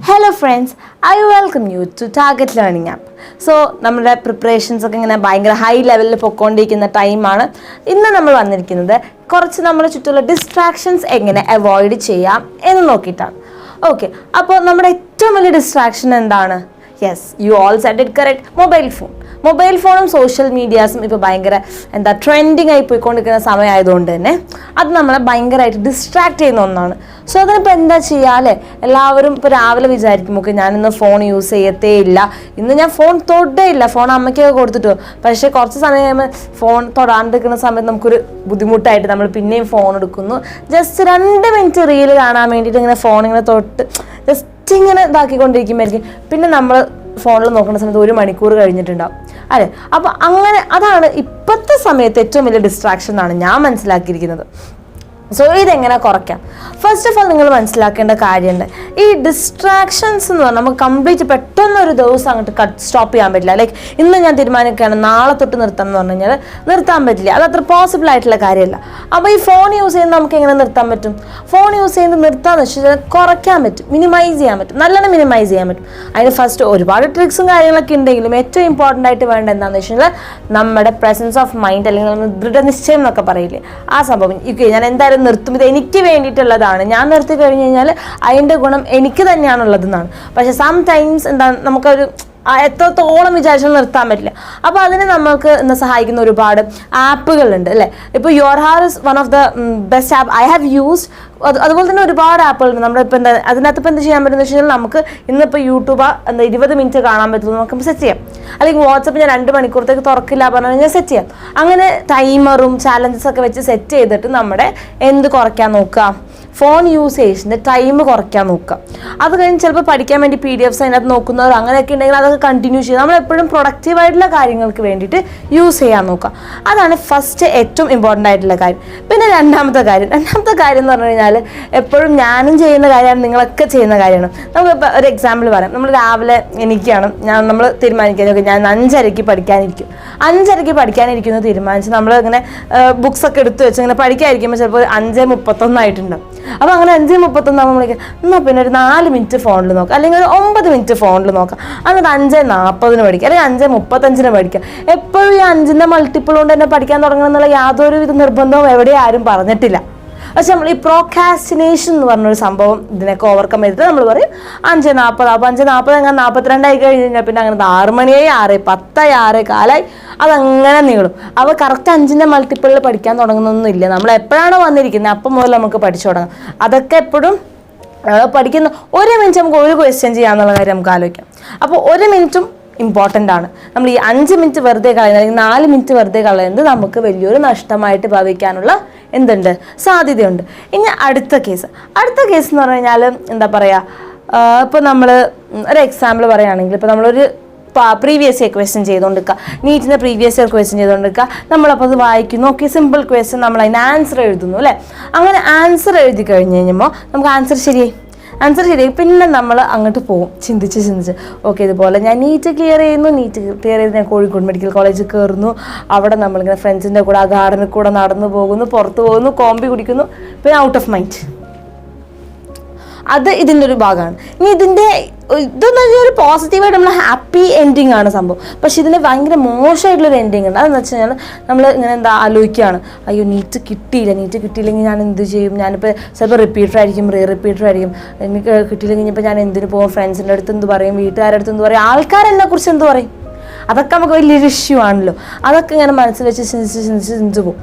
Hello friends, I welcome you to Target Learning App. So, നമ്മുടെ preparations ഒക്കെ ഇങ്ങനെ ഭയങ്കര ഹൈ ലെവലിൽ പൊയ്ക്കൊണ്ടിരിക്കുന്ന ടൈമാണ്. ഇന്ന് നമ്മൾ വന്നിരിക്കുന്നത് കുറച്ച് നമ്മുടെ ചുറ്റുമുള്ള ഡിസ്ട്രാക്ഷൻസ് എങ്ങനെ അവോയ്ഡ് ചെയ്യാം എന്ന് നോക്കിയിട്ടാണ്. ഓക്കെ, അപ്പോൾ നമ്മുടെ ഏറ്റവും വലിയ ഡിസ്ട്രാക്ഷൻ എന്താണ്? Yes, you all said it correct, mobile ഫോണും സോഷ്യൽ മീഡിയാസും ഇപ്പോൾ ഭയങ്കര ട്രെൻഡിങ് ആയി പോയിക്കൊണ്ടിരിക്കുന്ന സമയമായതുകൊണ്ട് തന്നെ അത് നമ്മളെ ഭയങ്കരമായിട്ട് ഡിസ്ട്രാക്ട് ചെയ്യുന്ന ഒന്നാണ്. സോ അതിനിപ്പോൾ എന്താ ചെയ്യുക അല്ലേ? എല്ലാവരും ഇപ്പോൾ രാവിലെ വിചാരിക്കും, ഓക്കെ ഞാനിന്ന് ഫോൺ യൂസ് ചെയ്യത്തേ ഇല്ല, ഇന്ന് ഞാൻ ഫോൺ തൊട്ടേ ഇല്ല, ഫോൺ അമ്മയ്ക്കൊക്കെ കൊടുത്തിട്ടോ. പക്ഷേ കുറച്ച് സമയം കഴിയുമ്പോൾ ഫോൺ തൊടാണ്ടിരിക്കുന്ന സമയത്ത് നമുക്കൊരു ബുദ്ധിമുട്ടായിട്ട് നമ്മൾ പിന്നെയും ഫോൺ എടുക്കുന്നു. ജസ്റ്റ് 2 മിനിറ്റ് റീല് കാണാൻ വേണ്ടിയിട്ട് ഇങ്ങനെ ഫോൺ ഇങ്ങനെ തൊട്ട് ജസ്റ്റ് ഇങ്ങനെ ഇതാക്കിക്കൊണ്ടിരിക്കുമ്പോഴായിരിക്കും പിന്നെ നമ്മൾ ഫോണിൽ നോക്കുന്ന സമയത്ത് 1 മണിക്കൂർ കഴിഞ്ഞിട്ടുണ്ടാവും അല്ലേ? അപ്പോൾ അങ്ങനെ അതാണ് ഇപ്പോഴത്തെ സമയത്ത് ഏറ്റവും വലിയ ഡിസ്ട്രാക്ഷൻ എന്നാണ് ഞാൻ മനസ്സിലാക്കിയിരിക്കുന്നത്. സോ ഇതെങ്ങനെ കുറയ്ക്കാം? ഫസ്റ്റ് ഓഫ് ഓൾ നിങ്ങൾ മനസ്സിലാക്കേണ്ട കാര്യമുണ്ട്, ഈ ഡിസ്ട്രാക്ഷൻസ് എന്ന് പറഞ്ഞാൽ നമുക്ക് കംപ്ലീറ്റ് പെട്ടെന്നൊരു ദിവസം അങ്ങോട്ട് സ്റ്റോപ്പ് ചെയ്യാൻ പറ്റില്ല. ലൈക്ക് ഇന്ന് ഞാൻ തീരുമാനിക്കുകയാണ് നാളെ തൊട്ട് നിർത്താം എന്ന് പറഞ്ഞു കഴിഞ്ഞാൽ നിർത്താൻ പറ്റില്ല, അത് അത്ര പോസിബിൾ ആയിട്ടുള്ള കാര്യമല്ല. അപ്പോൾ ഈ ഫോൺ യൂസ് ചെയ്യുന്നത് നമുക്ക് എങ്ങനെ നിർത്താൻ പറ്റും? ഫോൺ യൂസ് ചെയ്യുന്നത് നിർത്താന്ന് വെച്ചാൽ കുറയ്ക്കാൻ പറ്റും, മിനിമൈസ് ചെയ്യാൻ പറ്റും, നല്ലോണം മിനിമൈസ് ചെയ്യാൻ പറ്റും. അതിന് ഫസ്റ്റ് ഒരുപാട് ട്രിക്സും കാര്യങ്ങളൊക്കെ ഉണ്ടെങ്കിലും ഏറ്റവും ഇമ്പോർട്ടൻ്റ് ആയിട്ട് വേണ്ട എന്താണെന്ന് വെച്ച് കഴിഞ്ഞാൽ നമ്മുടെ പ്രസൻസ് ഓഫ് മൈൻഡ്, അല്ലെങ്കിൽ നമ്മൾ ദൃഢനിശ്ചയം എന്നൊക്കെ പറയില്ലേ, ആ സംഭവം. ഞാൻ എന്തായാലും നിർത്തും, ഇത് എനിക്ക് വേണ്ടിയിട്ടുള്ളതാണ്, ഞാൻ നിർത്തി കഴിഞ്ഞ് കഴിഞ്ഞാൽ അതിൻ്റെ ഗുണം എനിക്ക് തന്നെയാണുള്ളതെന്നാണ്. പക്ഷെ സം ടൈംസ് നമുക്കൊരു എത്രത്തോളം വിചാരിച്ചാൽ നിർത്താൻ പറ്റില്ല. അപ്പോൾ അതിന് നമുക്ക് സഹായിക്കുന്ന ഒരുപാട് ആപ്പുകളുണ്ട് അല്ലേ? ഇപ്പോൾ your hour is one of the best app I have used. അതുപോലെ തന്നെ ഒരുപാട് ആപ്പുകളുണ്ട്. നമ്മളിപ്പോൾ അതിനകത്ത് ഇപ്പോൾ എന്ത് ചെയ്യാൻ പറ്റുമെന്ന് വെച്ച് കഴിഞ്ഞാൽ നമുക്ക് ഇന്നിപ്പോൾ യൂട്യൂബ് 20 മിനിറ്റ് കാണാൻ പറ്റുള്ളൂ, നമുക്ക് സെറ്റ് ചെയ്യാം. അല്ലെങ്കിൽ വാട്സപ്പ് ഞാൻ 2 മണിക്കൂറത്തേക്ക് തുറക്കില്ല പറഞ്ഞു കഴിഞ്ഞാൽ സെറ്റ് ചെയ്യാം. അങ്ങനെ ടൈമറും ചാലഞ്ചസ് ഒക്കെ വെച്ച് സെറ്റ് ചെയ്തിട്ട് നമ്മുടെ എന്ത് കുറയ്ക്കാൻ നോക്കുക, ഫോൺ യൂസേജിൻ്റെ ടൈം കുറയ്ക്കാൻ നോക്കുക. അത് കഴിഞ്ഞ് ചിലപ്പോൾ പഠിക്കാൻ വേണ്ടി PDFs അതിനകത്ത് നോക്കുന്നവർ അങ്ങനെയൊക്കെ ഉണ്ടെങ്കിൽ അതൊക്കെ കണ്ടിന്യൂ ചെയ്യുക. നമ്മളെപ്പോഴും പ്രൊഡക്റ്റീവായിട്ടുള്ള കാര്യങ്ങൾക്ക് വേണ്ടിയിട്ട് യൂസ് ചെയ്യാൻ നോക്കുക. അതാണ് ഫസ്റ്റ് ഏറ്റവും ഇമ്പോർട്ടൻ്റ് ആയിട്ടുള്ള കാര്യം. പിന്നെ രണ്ടാമത്തെ കാര്യം എന്ന് പറഞ്ഞു കഴിഞ്ഞാൽ എപ്പോഴും ഞാനും ചെയ്യുന്ന കാര്യമാണ്, നിങ്ങളൊക്കെ ചെയ്യുന്ന കാര്യമാണ്. നമുക്കിപ്പോൾ ഒരു എക്സാമ്പിൾ പറയാം. നമ്മൾ രാവിലെ എനിക്കാണ് നമ്മൾ തീരുമാനിക്കാൻ, ഞാൻ 5:30 പഠിക്കാനിരിക്കും. 5:30 പഠിക്കാനിരിക്കുന്നു തീരുമാനിച്ച് നമ്മൾ ഇങ്ങനെ ബുക്സൊക്കെ എടുത്ത് വെച്ച് ഇങ്ങനെ പഠിക്കാതിരിക്കുമ്പോൾ ചിലപ്പോൾ 5:31 ആയിട്ടുണ്ടാവും. അപ്പോൾ അങ്ങനെ 5:31 ആകുമ്പോൾ വിളിക്കാം, എന്നാൽ പിന്നെ ഒരു 4 മിനിറ്റ് ഫോണിൽ നോക്കാം, അല്ലെങ്കിൽ ഒരു 9 മിനിറ്റ് ഫോണിൽ നോക്കാം, എന്നിട്ട് 5:40 പഠിക്കുക, അല്ലെങ്കിൽ 5:35 പഠിക്കുക. എപ്പോഴും ഈ 5ൻ്റെ മൾട്ടിപ്പിൾ കൊണ്ട് തന്നെ പഠിക്കാൻ തുടങ്ങണം എന്നുള്ള യാതൊരു വിധ നിർബന്ധവും എവിടെ ആരും പറഞ്ഞിട്ടില്ല. പക്ഷെ നമ്മൾ ഈ പ്രോക്രാസ്റ്റിനേഷൻ എന്ന് പറഞ്ഞൊരു സംഭവം ഇതിനൊക്കെ ഓവർകം ചെയ്തിട്ട് നമ്മൾ പറയും 5:40. അപ്പോൾ 5:40 അങ്ങനെ 42 ആയി കഴിഞ്ഞ് കഴിഞ്ഞാൽ പിന്നെ അങ്ങനെ 6 മണിയായി, 6:10, 6:15 അതങ്ങനെ നീളും. അപ്പോൾ കറക്റ്റ് 5ൻ്റെ മൾട്ടിപ്പിളിൽ പഠിക്കാൻ തുടങ്ങുന്നൊന്നുമില്ല. നമ്മൾ എപ്പോഴാണോ വന്നിരിക്കുന്നത് അപ്പം മുതൽ നമുക്ക് പഠിച്ചു തുടങ്ങാം. അതൊക്കെ എപ്പോഴും പഠിക്കുന്ന 1 മിനിറ്റ് നമുക്ക് ഒരു ക്വസ്റ്റ്യൻ ചെയ്യാന്നുള്ള കാര്യം നമുക്ക് ആലോചിക്കാം. അപ്പോൾ 1 മിനിറ്റും ഇമ്പോർട്ടൻ്റ് ആണ്. നമ്മൾ ഈ 5 മിനിറ്റ് വെറുതെ കളയുന്നത്, അല്ലെങ്കിൽ 4 മിനിറ്റ് വെറുതെ കളയുന്നത് നമുക്ക് വലിയൊരു നഷ്ടമായിട്ട് ഭവിക്കാനുള്ള സാധ്യതയുണ്ട്. ഇനി അടുത്ത കേസ് എന്ന് പറഞ്ഞു കഴിഞ്ഞാൽ എന്താ പറയുക, ഇപ്പോൾ നമ്മൾ ഒരു എക്സാമ്പിൾ പറയുകയാണെങ്കിൽ, ഇപ്പോൾ നമ്മളൊരു പ്രീവിയസ് ഇയർ ക്വസ്റ്റ്യൻ ചെയ്തുകൊണ്ടിരിക്കുക, നീറ്റിൻ്റെ പ്രീവിയസ് ഇയർ ക്വസ്റ്റ്യൻ ചെയ്തുകൊണ്ടിരിക്കുക, നമ്മളപ്പോൾ അത് വായിക്കുന്നു, ഓക്കെ സിമ്പിൾ ക്വസ്റ്റ്യൻ, നമ്മൾ അതിന് ആൻസർ എഴുതുന്നു അല്ലേ? അങ്ങനെ ആൻസർ എഴുതി കഴിഞ്ഞ് കഴിയുമ്പോൾ നമുക്ക് ആൻസർ ശരിയായി, പിന്നെ നമ്മൾ അങ്ങോട്ട് പോകും ചിന്തിച്ച് ഓക്കെ ഇതുപോലെ ഞാൻ നീറ്റ് ക്ലിയർ ചെയ്ത് ഞാൻ കോഴിക്കോട് മെഡിക്കൽ കോളേജിൽ കയറുന്നു. അവിടെ നമ്മളിങ്ങനെ ഫ്രണ്ട്സിൻ്റെ കൂടെ ആ ഗാർഡനിൽ കൂടെ നടന്നു പോകുന്നു, പുറത്ത് പോകുന്നു, കോമ്പി കുടിക്കുന്നു, പിന്നെ ഔട്ട് ഓഫ് മൈൻഡ്. അത് ഇതിൻ്റെ ഒരു ഭാഗമാണ്. ഇനി ഇതെന്ന് വെച്ചാൽ ഒരു പോസിറ്റീവായിട്ട് നമ്മൾ ഹാപ്പി എൻഡിങ് ആണ് സംഭവം. പക്ഷെ ഇതിന് ഭയങ്കര മോശമായിട്ടുള്ളൊരു എൻഡിങ് ഉണ്ട്. അതെന്ന് വെച്ച് കഴിഞ്ഞാൽ നമ്മൾ ഇങ്ങനെ ആലോചിക്കുകയാണ്, അയ്യോ നീറ്റ് കിട്ടിയില്ലെങ്കിൽ ഞാൻ എന്ത് ചെയ്യും, ഞാനിപ്പോൾ ചിലപ്പോൾ റിപ്പീറ്റർ ആയിരിക്കും, എനിക്ക് കിട്ടിയില്ലെങ്കിൽ ഇപ്പോൾ ഞാൻ എന്തിനു പോകും, ഫ്രണ്ട്സിൻ്റെ അടുത്ത് എന്ത് പറയും, വീട്ടുകാരുടെ അടുത്ത് എന്ത് പറയും, ആൾക്കാരെന്നെ കുറിച്ച് എന്ത് പറയും, അതൊക്കെ നമുക്ക് വലിയൊരു ഇഷ്യൂ ആണല്ലോ. അതൊക്കെ ഇങ്ങനെ മനസ്സിൽ വെച്ച് ചിന്തിച്ച് പോകും.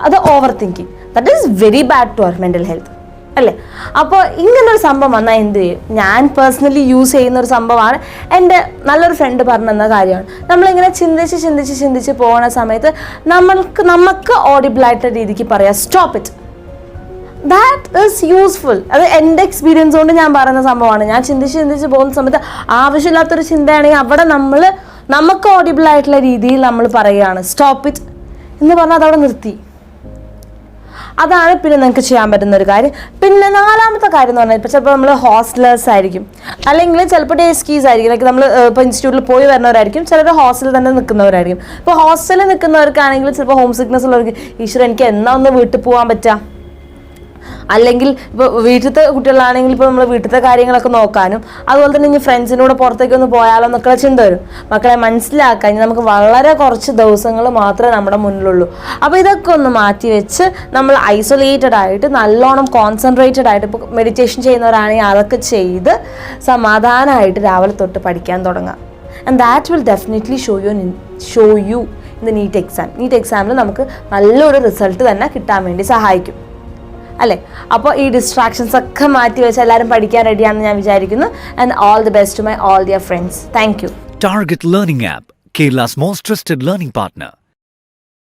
അത് over thinking, that is very bad to our mental health അല്ലേ? അപ്പോൾ ഇങ്ങനൊരു സംഭവം വന്നാൽ എന്ത് ചെയ്യും? ഞാൻ പേഴ്സണലി യൂസ് ചെയ്യുന്ന ഒരു സംഭവമാണ്, എൻ്റെ നല്ലൊരു ഫ്രണ്ട് പറഞ്ഞു തന്ന കാര്യമാണ്. നമ്മളിങ്ങനെ ചിന്തിച്ച് പോകുന്ന സമയത്ത് നമുക്ക് ഓഡിബിളായിട്ടുള്ള രീതിക്ക് പറയാം, stop it, that is useful. അത് എൻ്റെ എക്സ്പീരിയൻസ് കൊണ്ട് ഞാൻ പറയുന്ന സംഭവമാണ്. ഞാൻ ചിന്തിച്ച് പോകുന്ന സമയത്ത് ആവശ്യമില്ലാത്തൊരു ചിന്തയാണെങ്കിൽ അവിടെ നമുക്ക് ഓഡിബിളായിട്ടുള്ള രീതിയിൽ നമ്മൾ പറയുകയാണ് സ്റ്റോപ്പ് ഇറ്റ് എന്ന് പറഞ്ഞാൽ അതവിടെ നിർത്തി. അതാണ് പിന്നെ നിങ്ങൾക്ക് ചെയ്യാൻ പറ്റുന്ന ഒരു കാര്യം. പിന്നെ 4ാമത്തെ കാര്യം എന്ന് പറഞ്ഞാൽ, ഇപ്പോൾ ചിലപ്പോൾ നമ്മൾ ഹോസ്റ്റലേഴ്സ് ആയിരിക്കും, അല്ലെങ്കിൽ ചിലപ്പോൾ ഡേ സ്കീസ് ആയിരിക്കും, ലൈക്ക് നമ്മൾ ഇപ്പോൾ ഇൻസ്റ്റിറ്റ്യൂട്ടിൽ പോയി വരുന്നവരായിരിക്കും, ചിലർ ഹോസ്റ്റലിൽ തന്നെ നിൽക്കുന്നവരായിരിക്കും. ഇപ്പോൾ ഹോസ്റ്റലിൽ നിൽക്കുന്നവർക്കാണെങ്കിൽ ചിലപ്പോൾ ഹോം സിക്നെസ് ഉള്ളവർക്ക് ഈശ്വരൻ എനിക്ക് എന്നാ ഒന്ന് വീട്ടിൽ പോകാൻ പറ്റുക, അല്ലെങ്കിൽ ഇപ്പോൾ വീട്ടിലത്തെ കുട്ടികളാണെങ്കിൽ ഇപ്പോൾ നമ്മൾ വീട്ടിലത്തെ കാര്യങ്ങളൊക്കെ നോക്കാനും അതുപോലെ തന്നെ ഇനി ഫ്രണ്ട്സിനോട് പുറത്തേക്ക് ഒന്ന് പോയാലോ എന്നൊക്കെ ചിന്ത വരും. മക്കളെ മനസ്സിലാക്കാൻ ഇനി നമുക്ക് വളരെ കുറച്ച് ദിവസങ്ങൾ മാത്രമേ നമ്മുടെ മുന്നിലുള്ളൂ. അപ്പോൾ ഇതൊക്കെ ഒന്ന് മാറ്റി വെച്ച് നമ്മൾ ഐസൊലേറ്റഡ് ആയിട്ട് നല്ലോണം കോൺസെൻട്രേറ്റഡ് ആയിട്ട് ഇപ്പോൾ മെഡിറ്റേഷൻ ചെയ്യുന്നവരാണെങ്കിൽ അതൊക്കെ ചെയ്ത് സമാധാനമായിട്ട് രാവിലെ തൊട്ട് പഠിക്കാൻ തുടങ്ങാം. And that will definitely show you in the NEET exam. NEET എക്സാമിൽ നമുക്ക് നല്ലൊരു റിസൾട്ട് തന്നെ കിട്ടാൻ വേണ്ടി സഹായിക്കും അല്ലേ? അപ്പോൾ ഈ ഡിസ്ട്രാക്ഷൻസ് ഒക്കെ മാറ്റി വെച്ച് എല്ലാവരും പഠിക്കാൻ റെഡിയാണെന്ന് ഞാൻ വിചാരിക്കുന്നു. And all the best to my all dear friends. Thank you. Target Learning App, Kerala's most trusted learning partner.